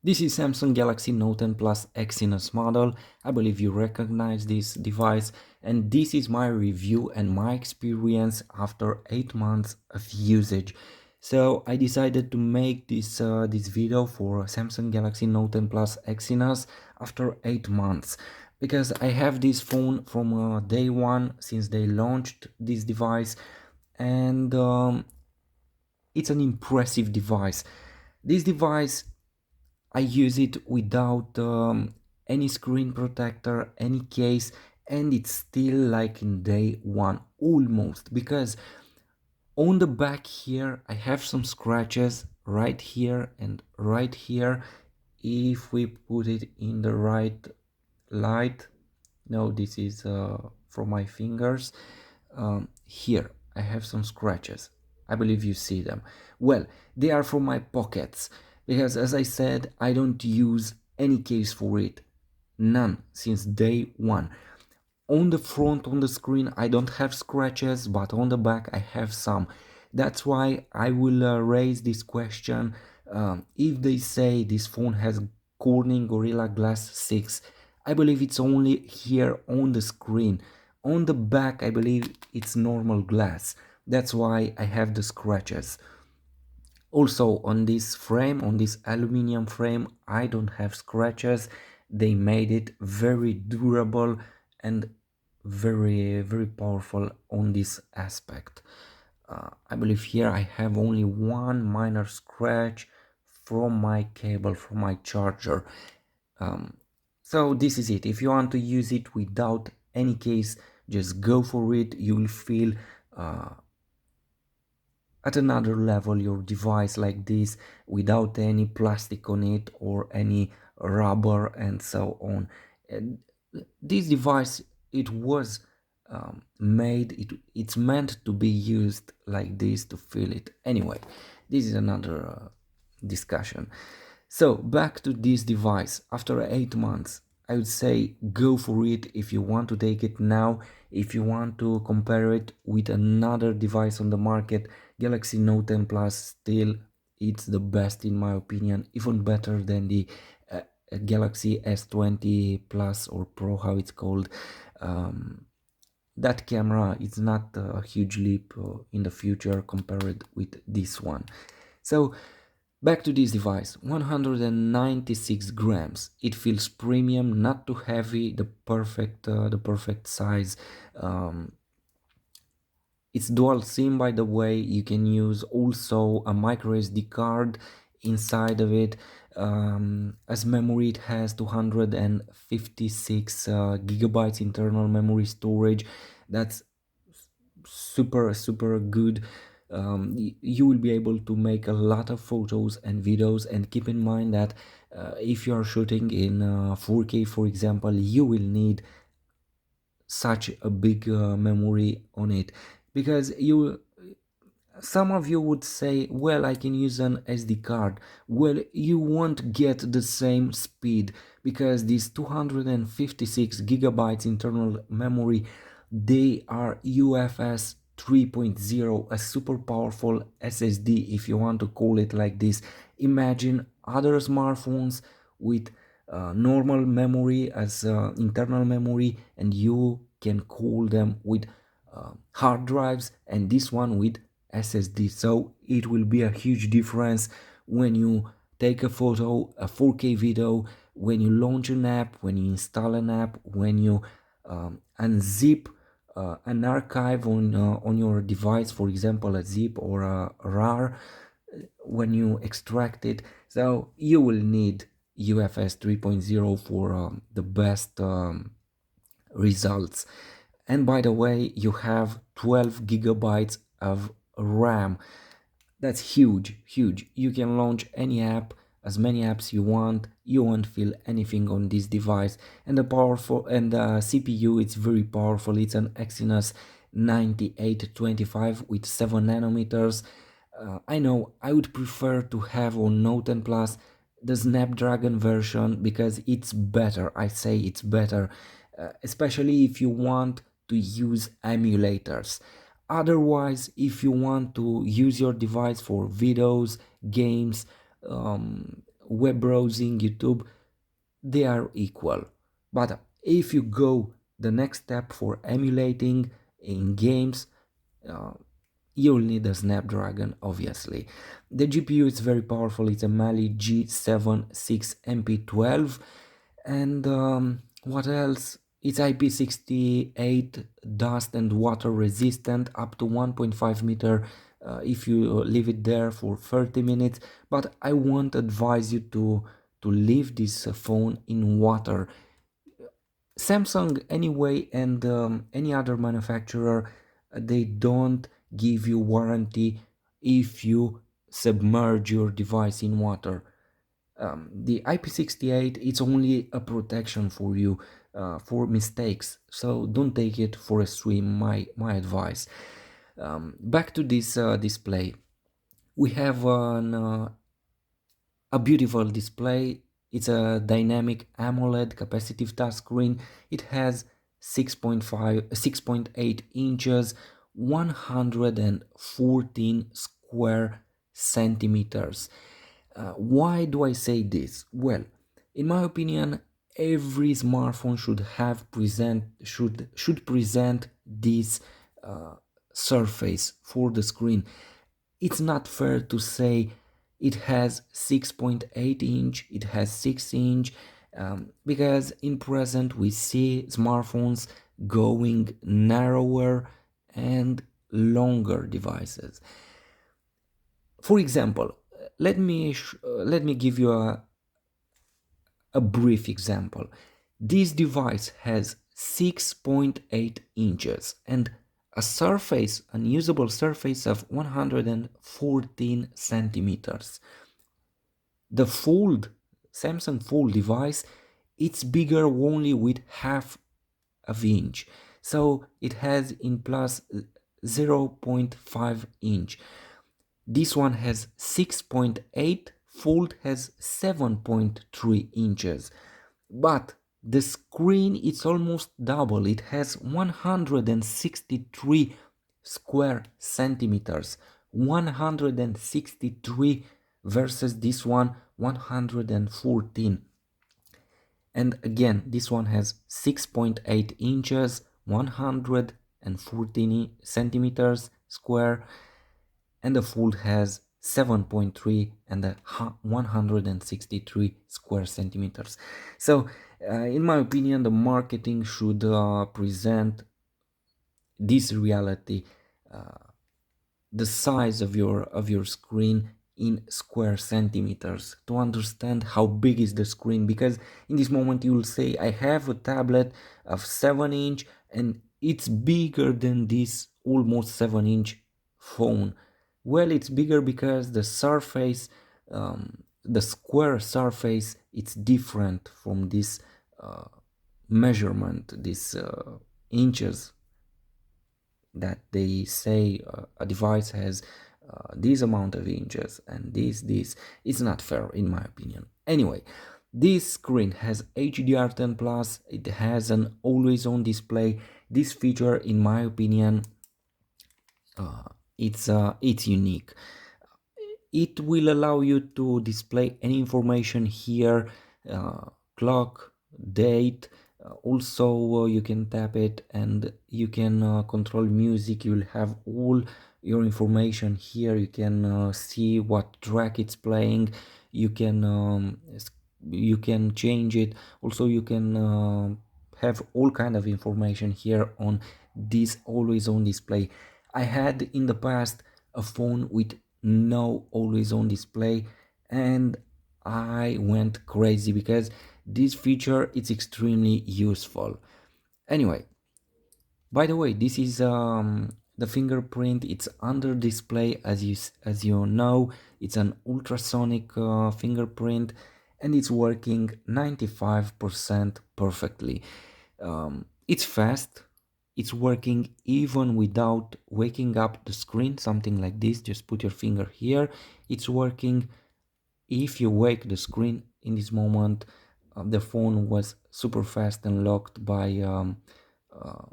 This is Samsung Galaxy Note 10 Plus Exynos model. I believe you recognize this device, and this is my review and my experience after 8 months of usage. So I decided to make this video for Samsung Galaxy Note 10 Plus Exynos after 8 months, because I have this phone from day one since they launched this device, and it's an impressive device. This device, I use it without any screen protector, any case, and it's still like in day one almost, because on the back here I have some scratches right here and right here. If we put it in the right light, no, this is from my fingers. Here I have some scratches. I believe you see them. Well, they are from my pockets, because as I said, I don't use any case for it. None since day one. On the front, on the screen, I don't have scratches, but on the back I have some. That's why I will raise this question. If they say this phone has Corning Gorilla Glass 6, I believe it's only here on the screen. On the back, I believe it's normal glass. That's why I have the scratches. Also, on this frame, on this aluminum frame, I don't have scratches. They made it very durable and very powerful on this aspect. I believe here I have only one minor scratch from my cable, from my charger. So this is it. If you want to use it without any case, just go for it. You will feel at another level your device like this, without any plastic on it or any rubber and so on. And this device, it was it's meant to be used like this to feel it. Anyway, this is another discussion. So back to this device. After 8 months, I would say go for it if you want to take it now. If you want to compare it with another device on the market, Galaxy Note 10 Plus still it's the best in my opinion, even better than the Galaxy S20 Plus or Pro, how it's called. That camera is not a huge leap in the future compared with this one. So back to this device, 196 grams. It feels premium, not too heavy, the perfect size. It's dual SIM, by the way. You can use also a micro SD card inside of it. As memory, it has 256 gigabytes internal memory storage. That's super good. You will be able to make a lot of photos and videos, and keep in mind that if you are shooting in 4K, for example, you will need such a big memory on it, because some of you would say, well, I can use an SD card. Well, you won't get the same speed, because these 256 gigabytes internal memory, they are UFS 3.0, a super powerful SSD, if you want to call it like this. Imagine other smartphones with normal memory as internal memory, and you can call them with hard drives, and this one with SSD. So it will be a huge difference when you take a photo, a 4K video, when you launch an app, when you install an app, when you unzip an archive on your device, for example a zip or a RAR, when you extract it. So you will need UFS 3.0 for the best results. And by the way, you have 12 gigabytes of RAM. That's huge. You can launch any app, as many apps you want. You won't feel anything on this device. And the CPU, it's very powerful. It's an Exynos 9825 with 7 nanometers. I know I would prefer to have on Note 10 Plus the Snapdragon version, because it's better. I say it's better, especially if you want to use emulators. Otherwise, if you want to use your device for videos, games, web browsing, YouTube, they are equal. But if you go the next step for emulating in games, uh, you'll need a Snapdragon, obviously. The GPU is very powerful. It's a Mali G76MP12. And what else? It's IP68, dust and water resistant, up to 1.5 meter if you leave it there for 30 minutes. But I won't advise you to leave this phone in water. Samsung anyway and any other manufacturer, they don't give you warranty if you submerge your device in water. The IP68, it's only a protection for you for mistakes, so don't take it for a swim, my advice. Back to this display. We have a beautiful display. It's a dynamic AMOLED capacitive touchscreen. It has 6.8 inches, 114 square centimeters. Why do I say this? Well, in my opinion, every smartphone should present this surface for the screen. It's not fair to say it has 6.8 inch, it has 6 inch, because in present we see smartphones going narrower and longer devices. For example, let me give you a brief example. This device has 6.8 inches and a surface, an usable surface of 114 centimeters. The Fold, Samsung Fold device, it's bigger only with half of inch. So it has in plus 0.5 inch. This one has 6.8, Fold has 7.3 inches. But the screen is almost double. It has 163 square centimeters. 163 versus this one 114. And again, this one has 6.8 inches, 114 centimeters square, and the Fold has 7.3 and a 163 square centimeters. So in my opinion, the marketing should present this reality, the size of your screen in square centimeters, to understand how big is the screen. Because in this moment you will say, I have a tablet of 7 inch and it's bigger than this almost 7 inch phone. Well, it's bigger because the surface, the square surface, it's different from this measurement, this inches that they say a device has this amount of inches and this. It's not fair in my opinion. Anyway, this screen has HDR10 plus. It has an always on display. This feature, in my opinion, it's unique. It will allow you to display any information here, clock, date. Also, you can tap it and you can control music. You will have all your information here. You can see what track it's playing. You can change it. Also, you can have all kind of information here on this always on display. I had in the past a phone with no always on display and I went crazy because this feature is extremely useful. Anyway, by the way, this is the fingerprint. It's under display, as you know. It's an ultrasonic fingerprint and it's working 95% perfectly. It's fast. It's working even without waking up the screen, something like this. Just put your finger here. It's working. If you wake the screen in this moment, the phone was super fast and locked by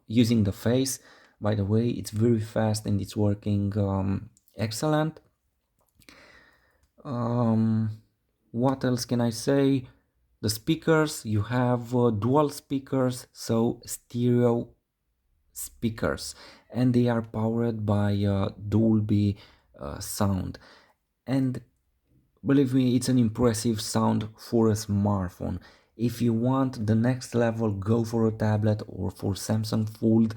using the face. By the way, it's very fast and it's working excellent. Um, What else can I say? The speakers, you have dual speakers, so stereo speakers, and they are powered by Dolby sound. And believe me, it's an impressive sound for a smartphone. If you want the next level, go for a tablet or for Samsung Fold,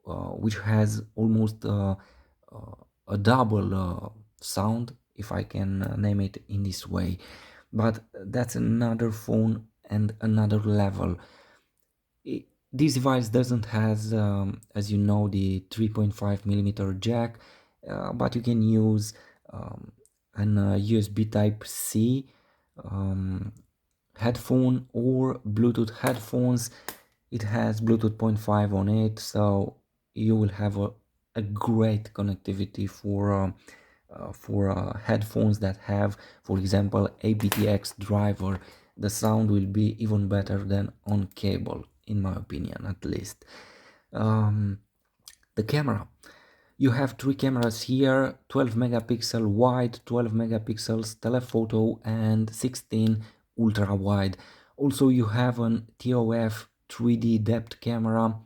which has almost a double sound, if I can name it in this way. But that's another phone and another level. This device doesn't has, as you know, the 3.5 millimeter jack, but you can use an USB Type C um, headphone or Bluetooth headphones. It has Bluetooth 0.5 on it, so you will have a great connectivity for headphones that have, for example, aptX driver. The sound will be even better than on cable, in my opinion, at least. um, the camera, you have three cameras here: 12 megapixel wide, 12 megapixels telephoto, and 16 ultra wide. Also you have an TOF 3D depth camera,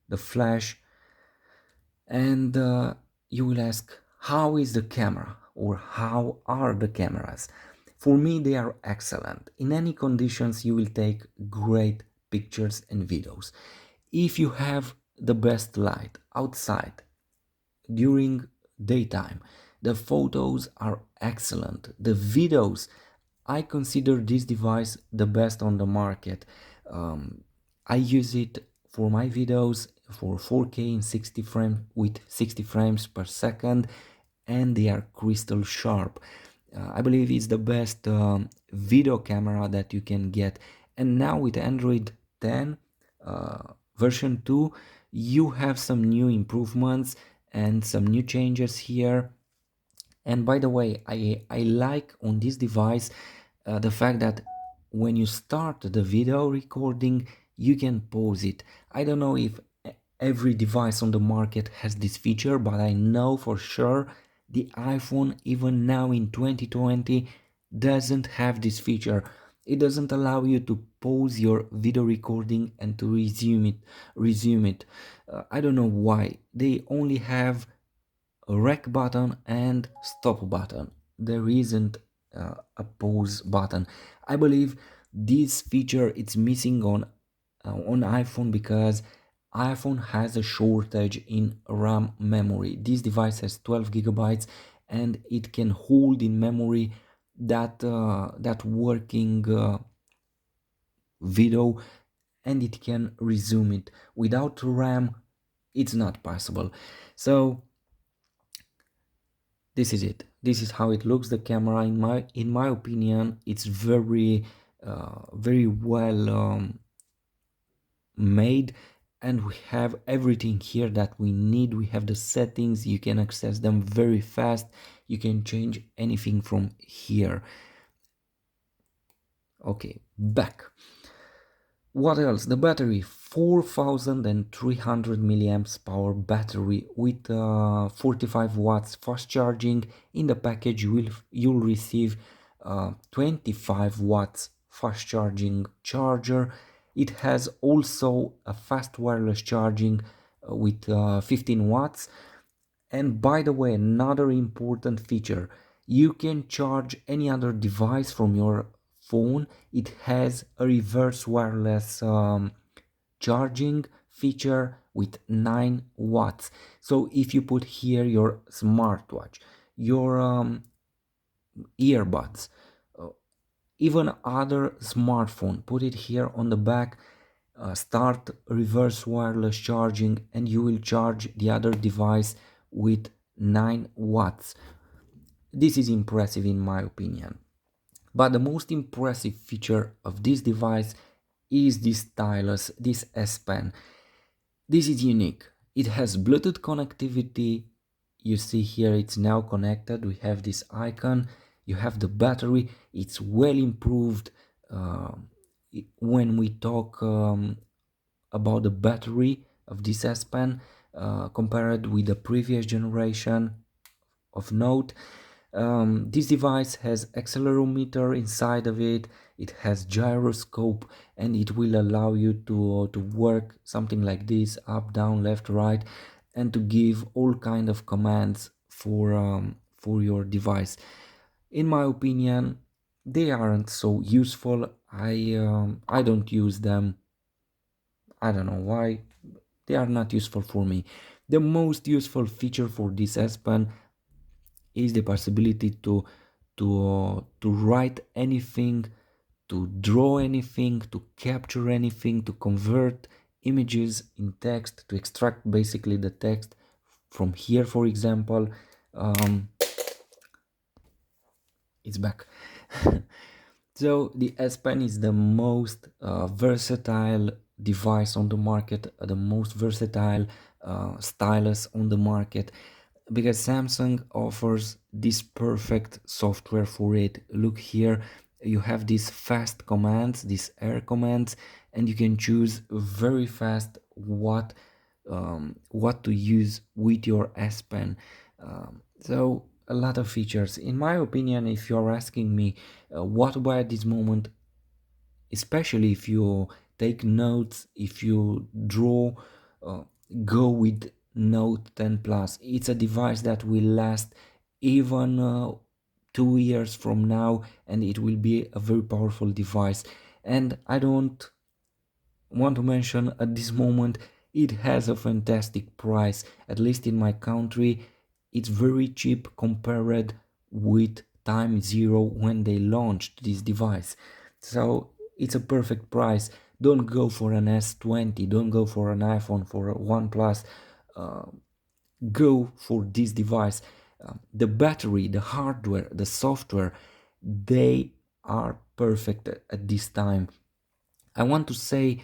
the flash. And you will ask, how is the camera, or how are the cameras? For me, they are excellent. In any conditions, you will take great pictures and videos. If you have the best light outside during daytime, the photos are excellent. The videos, I consider this device the best on the market. I use it for my videos for 4K in 60 frames with 60 frames per second, and they are crystal sharp. I believe it's the best video camera that you can get. And now with Android 10 version 2, you have some new improvements and some new changes here. And by the way, I like on this device the fact that when you start the video recording, you can pause it. I don't know if every device on the market has this feature, but I know for sure the iPhone, even now in 2020, doesn't have this feature. It doesn't allow you to pause your video recording and to resume it. I don't know why. They only have a rec button and stop button. There isn't a pause button. I believe this feature it's missing on iPhone because iPhone has a shortage in RAM memory. This device has 12 gigabytes and it can hold in memory that working video, and it can resume it. Without RAM, it's not possible. So this is it. This is how it looks, the camera. In my opinion, it's very well made, and we have everything here that we need. We have the settings, you can access them very fast, you can change anything from here. Okay, back. What else? The battery, 4300 milliamps power battery with 45 watts fast charging. In the package you'll receive 25 watts fast charging charger. It has also a fast wireless charging with 15 watts. And by the way, another important feature, you can charge any other device from your phone. It has a reverse wireless charging feature with 9 watts. So if you put here your smartwatch, your earbuds, uh, even other smartphone, put it here on the back, start reverse wireless charging, and you will charge the other device with 9 watts. This is impressive in my opinion. But the most impressive feature of this device is this stylus, this S Pen. This is unique. It has Bluetooth connectivity. You see here it's now connected. We have this icon. You have the battery. It's well improved. When we talk about the battery of this S Pen compared with the previous generation of Note, This device has accelerometer inside of it, it has gyroscope, and it will allow you to work something like this, up, down, left, right, and to give all kind of commands for your device. In my opinion, they aren't so useful. I don't use them. I don't know why. They are not useful for me. The most useful feature for this S Pen is the possibility to write anything, to draw anything, to capture anything, to convert images in text, to extract basically the text from here, for example. um, it's back. So the S Pen is the most versatile device on the market, the most versatile stylus on the market, because Samsung offers this perfect software for it. Look here, you have these fast commands, these air commands, and you can choose very fast what to use with your S Pen. So a lot of features. In my opinion, if you're asking me what were at this moment, especially if you take notes, if you draw, uh, go with Note 10 Plus. It's a device that will last even 2 years from now, and it will be a very powerful device. And I don't want to mention at this moment, it has a fantastic price. At least in my country, it's very cheap compared with time zero when they launched this device. So it's a perfect price. Don't go for an S20, don't go for an iPhone, for a OnePlus. uh, go for this device. The battery, the hardware, the software, they are perfect at this time. I want to say,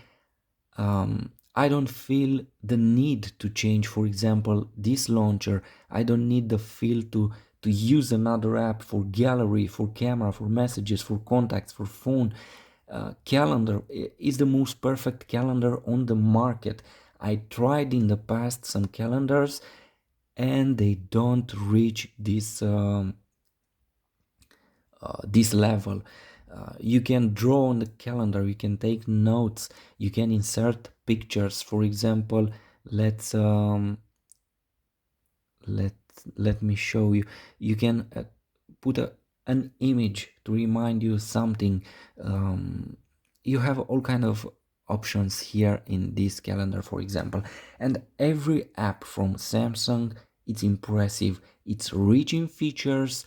I don't feel the need to change, for example, this launcher. I don't need the feel to use another app for gallery, for camera, for messages, for contacts, for phone. Calendar is the most perfect calendar on the market. I tried in the past some calendars, and they don't reach this level. You can draw on the calendar, you can take notes, you can insert pictures. For example, let's let let me show you. You can put an image to remind you something. You have all kind of options here in this calendar, for example, and every app from Samsung, it's impressive, it's rich in features,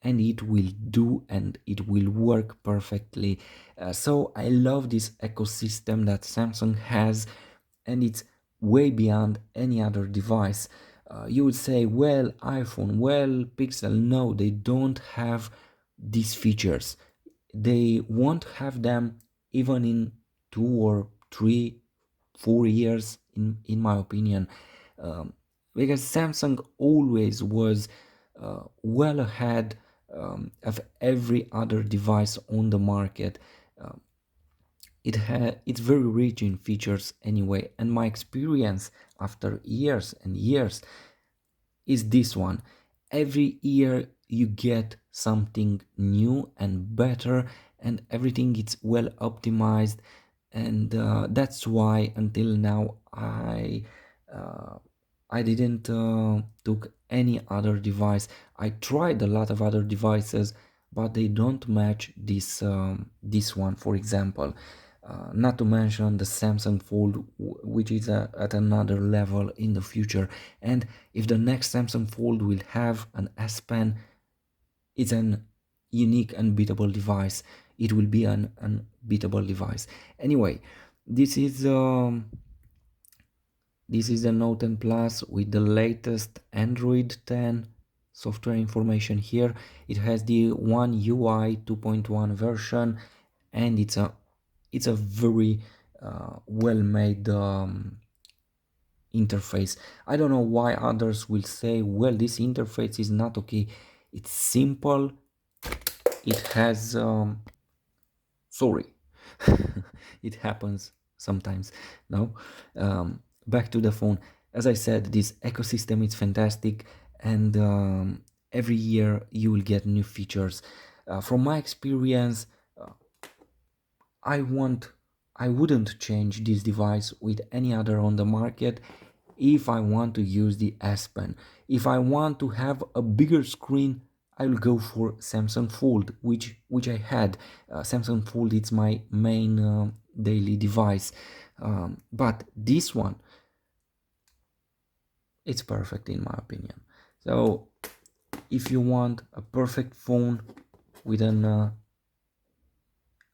and it will do and it will work perfectly. So I love this ecosystem that Samsung has, and it's way beyond any other device. You would say, well, iPhone, well, Pixel. No, they don't have these features. They won't have them even in 2 or 3, 4 years, in my opinion. um, because Samsung always was well ahead of every other device on the market. Um, it's very rich in features anyway, and my experience after years and years is this one. Every year you get something new and better, and everything is well optimized, and that's why until now uh, I didn't took any other device. I tried a lot of other devices, but they don't match this one, for example. Not to mention the Samsung Fold, which is at another level in the future. And if the next Samsung Fold will have an S Pen, it's an unique, unbeatable device. It will be an unbeatable device. Anyway, this is the Note 10 Plus with the latest Android 10 software information here. It has the One UI 2.1 version, and it's a very well-made interface. I don't know why others will say, well, this interface is not okay. It's simple. It has sorry, it happens sometimes. No, back to the phone. As I said, this ecosystem is fantastic, and every year you will get new features. From my experience, I want I wouldn't change this device with any other on the market if I want to use the S Pen. If I want to have a bigger screen, I will go for Samsung Fold, which I had. Samsung Fold is my main daily device, but this one, it's perfect in my opinion. So if you want a perfect phone with an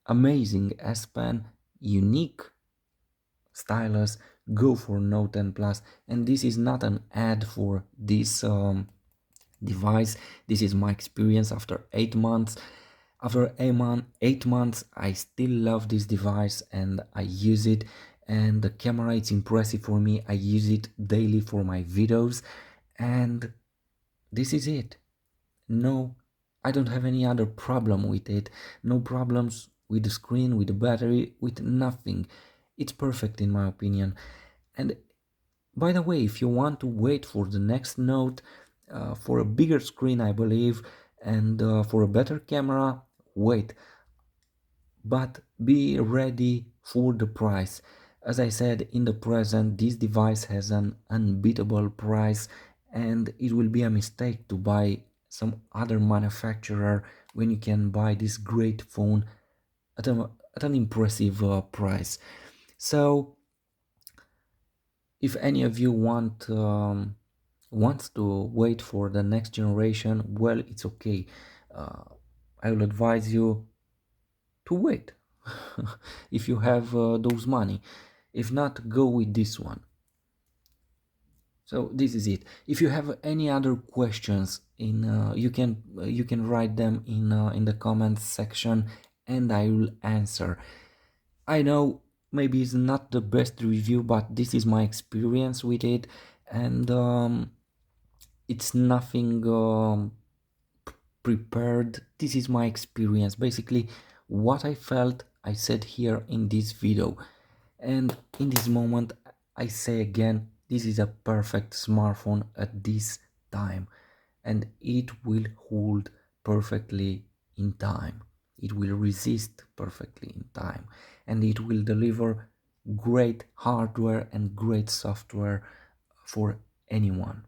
amazing S Pen, unique stylus, go for Note 10 Plus. And this is not an ad for this device. This is my experience after 8 months. After 8 months, I still love this device and I use it. And the camera, it's impressive for me. I use it daily for my videos, and this is it. No, I don't have any other problem with it. No problems with the screen, with the battery, with nothing. It's perfect in my opinion. And by the way, if you want to wait for the next Note, for a bigger screen, I believe, and for a better camera, wait. But be ready for the price. As I said, in the present, this device has an unbeatable price, and it will be a mistake to buy some other manufacturer when you can buy this great phone at an impressive price. So if any of you wants to wait for the next generation, well, it's okay. uh, I will advise you to wait if you have those money. If not, go with this one. So this is it. If you have any other questions, you can write them in the comments section, and I will answer. I know maybe it's not the best review, but this is my experience with it, and it's nothing prepared. This is my experience. Basically, what I felt, I said here in this video. And in this moment, I say again, this is a perfect smartphone at this time, and it will hold perfectly in time. It will resist perfectly in time, and it will deliver great hardware and great software for anyone.